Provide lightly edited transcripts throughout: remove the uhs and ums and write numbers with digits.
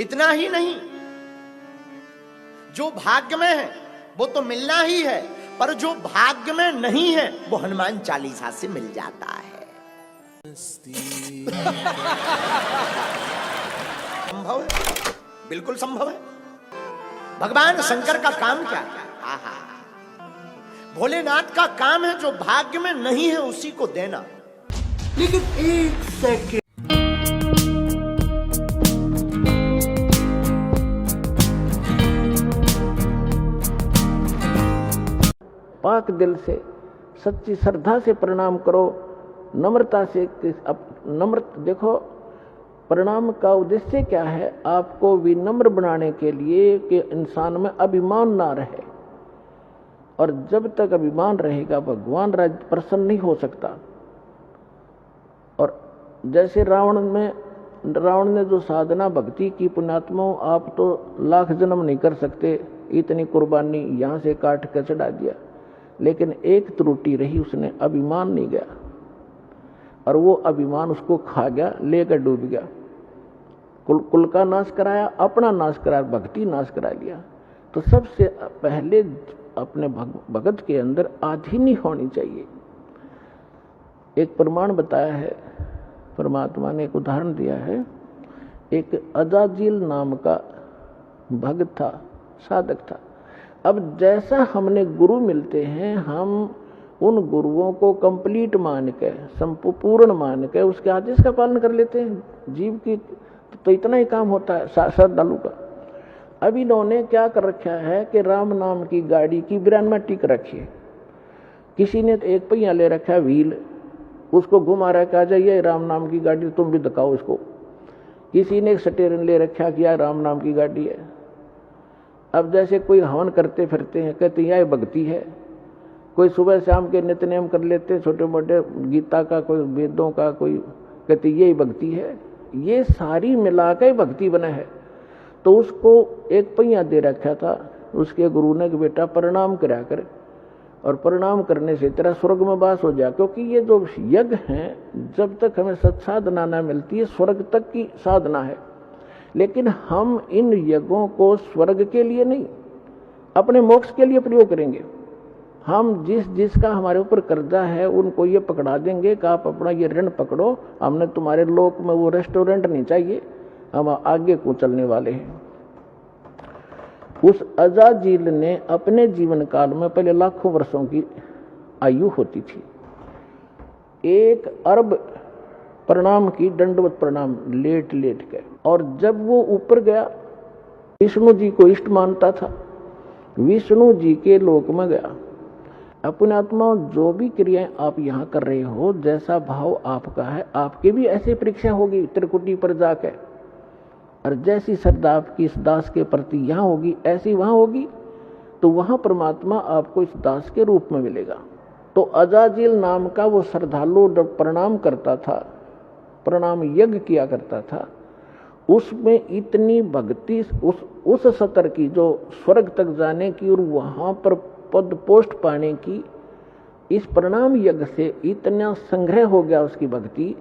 इतना ही नहीं, जो भाग्य में है वो तो मिलना ही है, पर जो भाग्य में नहीं है वो हनुमान चालीसा से मिल जाता है। संभव है, बिल्कुल संभव है। भगवान शंकर का काम क्या है? आहा, भोलेनाथ का काम है जो भाग्य में नहीं है उसी को देना। लेकिन एक सेकंड, पाक दिल से सच्ची श्रद्धा से प्रणाम करो, नम्रता से। देखो, प्रणाम का उद्देश्य क्या है? आपको विनम्र बनाने के लिए कि इंसान में अभिमान ना रहे, और जब तक अभिमान रहेगा भगवान प्रसन्न नहीं हो सकता। और जैसे रावण ने जो साधना भक्ति की, पुण्यात्माओं आप तो लाख जन्म नहीं कर सकते, इतनी कुर्बानी यहां से काट के चढ़ा दिया, लेकिन एक त्रुटि रही, उसने अभिमान नहीं गया, और वो अभिमान उसको खा गया, लेकर डूब गया। कुल का नाश कराया, अपना नाश कराया, भक्ति नाश करा लिया। तो सबसे पहले अपने भगत के अंदर आधीनी होनी चाहिए। एक प्रमाण बताया है परमात्मा ने, एक उदाहरण दिया है। एक अजाजील नाम का भक्त था, साधक था। अब जैसा हमने गुरु मिलते हैं, हम उन गुरुओं को कंप्लीट मान के, संपूर्ण मान के उसके आदेश का पालन कर लेते हैं। जीव की तो इतना ही काम होता है श्रद्धालु का। अब इन्होंने क्या कर रखा है कि राम नाम की गाड़ी की ब्रेन में टिक रखी है। किसी ने एक पहिया ले रखा है, व्हील, उसको घुमा रखा है, जाइए राम नाम की गाड़ी, तुम भी दिखाओ इसको। किसी ने एक स्टीयरिंग ले रखा कि राम नाम की गाड़ी है। अब जैसे कोई हवन करते फिरते हैं, कहते यह भक्ति है। कोई सुबह शाम के नित्य-नेम कर लेते, छोटे मोटे गीता का, कोई वेदों का, कोई कहते यही भक्ति है। ये सारी मिलाकर भक्ति बना है। तो उसको एक पहिया दे रखा था उसके गुरु ने कि बेटा प्रणाम करा कर, और प्रणाम करने से तेरा स्वर्ग में वास हो जाए। क्योंकि ये जो यज्ञ हैं, जब तक हमें सत्साधना न मिलती है, स्वर्ग तक की साधना है। लेकिन हम इन यज्ञों को स्वर्ग के लिए नहीं, अपने मोक्ष के लिए प्रयोग करेंगे। हम जिसका हमारे ऊपर कर्जा है उनको ये पकड़ा देंगे कि आप अपना ये ऋण पकड़ो, हमने तुम्हारे लोक में वो रेस्टोरेंट नहीं चाहिए, हम आगे को चलने वाले हैं। उस अजाजील ने अपने जीवन काल में, पहले लाखों वर्षों की आयु होती थी, 1 अरब प्रणाम की, दंडवत प्रणाम लेट लेट के। और जब वो ऊपर गया, विष्णु जी को इष्ट मानता था, विष्णु जी के लोक में गया। अपने आत्मा जो भी क्रियाएं आप यहाँ कर रहे हो, जैसा भाव आपका है, आपकी भी ऐसी परीक्षा होगी त्रिकुटी पर जाके। और जैसी श्रद्धा आपकी इस दास के प्रति यहाँ होगी, ऐसी वहां होगी, तो वहां परमात्मा आपको इस दास के रूप में मिलेगा। तो अजाजील नाम का वो श्रद्धालु जब प्रणाम करता था, प्रणाम यज्ञ किया करता था, उसमें इतनी भक्ति, उस स्तर की जो स्वर्ग तक जाने की और वहां पर पद पोस्ट पाने की, इस प्रणाम यज्ञ से इतना संग्रह हो गया उसकी भक्ति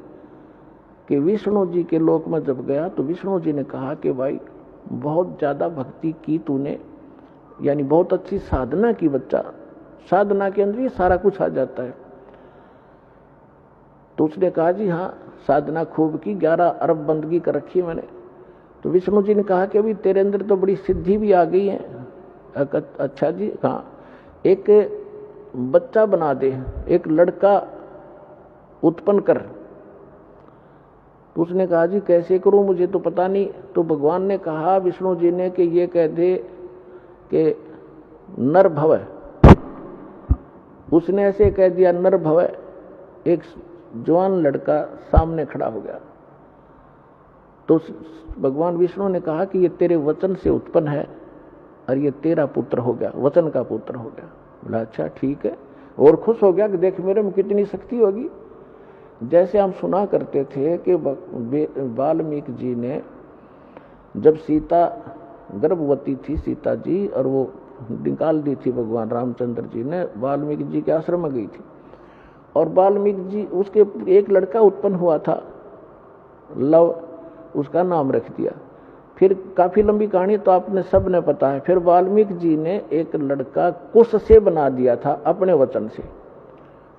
कि विष्णु जी के लोक में जब गया तो विष्णु जी ने कहा कि भाई बहुत ज्यादा भक्ति की तूने, यानी बहुत अच्छी साधना की बच्चा। साधना के अंदर ये सारा कुछ आ जाता है। तो उसने कहा जी हाँ, साधना खूब की, 11 अरब बंदगी कर रखी है मैंने। तो विष्णु जी ने कहा कि अभी तेरे अंदर तो बड़ी सिद्धि भी आ गई है। अच्छा जी, हाँ, एक बच्चा बना दे, एक लड़का उत्पन्न कर। तो उसने कहा जी कैसे करूं, मुझे तो पता नहीं। तो भगवान ने कहा, विष्णु जी ने, कि ये कह दे कि नर भव। उसने ऐसे कह दिया नर भव। एक जवान लड़का सामने खड़ा हो गया। तो भगवान विष्णु ने कहा कि ये तेरे वचन से उत्पन्न है और ये तेरा पुत्र हो गया, वचन का पुत्र हो गया। बोला अच्छा ठीक है, और खुश हो गया कि देख मेरे में कितनी शक्ति होगी। जैसे हम सुना करते थे कि वाल्मीकि जी ने, जब सीता गर्भवती थी सीता जी, और वो निकाल दी थी भगवान रामचंद्र जी ने, वाल्मीकि जी के आश्रम में गई थी, और वाल्मीकि जी, उसके एक लड़का उत्पन्न हुआ था, लव, उसका नाम रख दिया। फिर काफी लंबी कहानी तो आपने सब ने पता है। फिर वाल्मीकि जी ने एक लड़का कुश से बना दिया था अपने वचन से।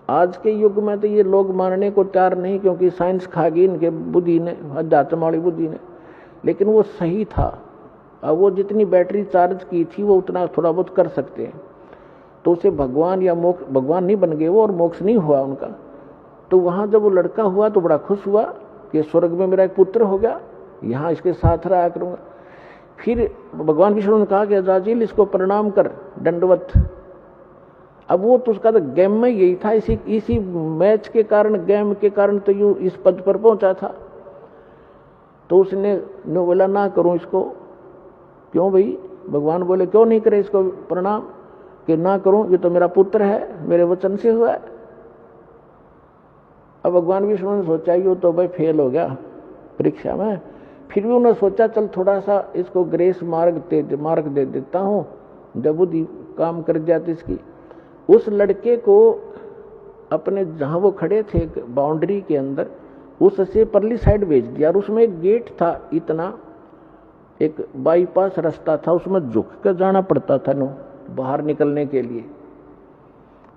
आज के युग में तो ये लोग मानने को तैयार नहीं, क्योंकि साइंस खा गई इनके बुद्धि ने, अध्यात्म वाली बुद्धि ने, लेकिन वो सही था। अब वो जितनी बैटरी चार्ज की थी वो उतना थोड़ा बहुत कर सकते हैं। तो उसे भगवान या मोक्ष, भगवान नहीं बन गए वो और मोक्ष नहीं हुआ उनका। तो वहां जब वो लड़का हुआ तो बड़ा खुश हुआ कि स्वर्ग में मेरा एक पुत्र हो गया, यहाँ इसके साथ रहा करूंगा। फिर भगवान विष्णु ने कहा कि अजाजिल इसको प्रणाम कर, दंडवत। अब वो तो उसका तो गेम में यही था, इसी मैच के कारण, गेम के कारण तो यूं इस पद पर पहुंचा था। तो उसने बोला ना करूं इसको। क्यों भाई? भगवान बोले क्यों नहीं करे इसको प्रणाम? कि ना करूं, ये तो मेरा पुत्र है, मेरे वचन से हुआ है। अब भगवान विष्णु ने सोचा ये तो भाई फेल हो गया परीक्षा में। फिर भी उन्होंने सोचा चल थोड़ा सा इसको ग्रेस मार्ग दे देता हूं, जब बुद्धि काम कर जाती इसकी। उस लड़के को अपने जहां वो खड़े थे बाउंड्री के अंदर, उससे परली साइड भेज दिया। और उसमें एक गेट था, इतना एक बाईपास रास्ता था, उसमें झुक कर जाना पड़ता था नो बाहर निकलने के लिए।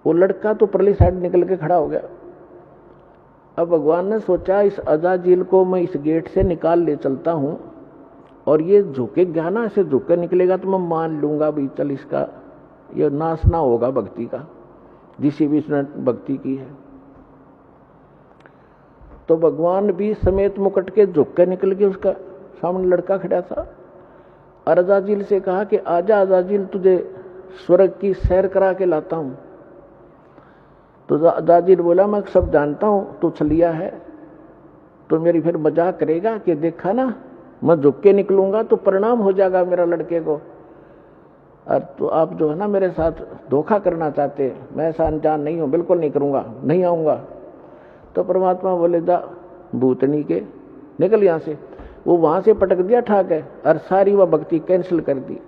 वो लड़का तो परली साइड निकल के खड़ा हो गया। अब भगवान ने सोचा इस अजाजिल को मैं इस गेट से निकाल ले चलता हूं, और ये झुके ज्ञाना, ऐसे झुक कर निकलेगा तो मैं मान लूंगा भी चल इसका ये नाश ना होगा भक्ति का, जिसी भी इसने भक्ति की है। तो भगवान भी समेत मुकुट के झुक के निकल के, उसका सामने लड़का खड़ा था। और अजाजिल से कहा कि आजा अजाजिल, तुझे स्वर्ग की सैर करा के लाता हूं। तो अजाजिल बोला मैं सब जानता हूं, तू छलिया है, तो मेरी फिर मजाक करेगा कि देखा ना मैं झुक के निकलूंगा तो परिणाम हो जाएगा मेरा लड़के को, और तो आप जो है ना मेरे साथ धोखा करना चाहते हैं, मैं ऐसा अनजान नहीं हूं, बिल्कुल नहीं करूंगा, नहीं आऊंगा। तो परमात्मा बोले जा भूतनी के निकल यहां से। वो वहां से पटक दिया ठाक है, और सारी वह भक्ति कैंसिल कर दी।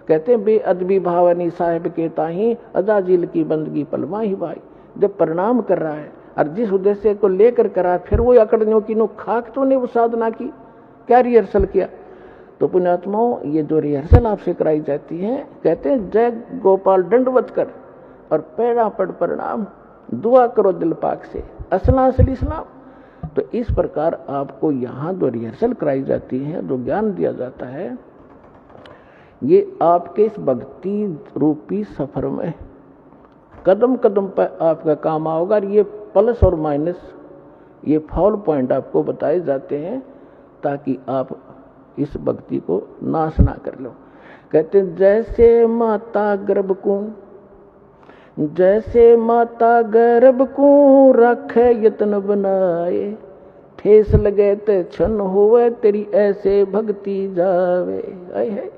कहते हैं बेअदबी भावनी साहिब के ताही अजाजिल की बंदगी पलमा ही भाई। जब प्रणाम कर रहा है और जिस उद्देश्य को लेकर करा, फिर वो अकड़नियों की नो खाक तो नहीं वो साधना की, क्या रिहर्सल किया। तो पुण्यात्माओं, ये जो रिहर्सल आपसे कराई जाती है, कहते हैं जय गोपाल दंडवत कर और पैरा पड़ प्रणाम, दुआ करो दिल पाक से, असला असली इस्लाम। तो इस प्रकार आपको यहाँ जो रिहर्सल कराई जाती है, जो ज्ञान दिया जाता है, ये आपके इस भक्ति रूपी सफर में कदम कदम पर आपका काम आओगा। और ये प्लस और माइनस, ये फॉल पॉइंट आपको बताए जाते हैं ताकि आप इस भक्ति को नाश ना कर लो। कहते हैं जैसे माता गर्भ को, जैसे माता गर्भ को रखे यत्न बनाए, ठेस लगे ते क्षण होवे तेरी ऐसे भक्ति जावे। आए है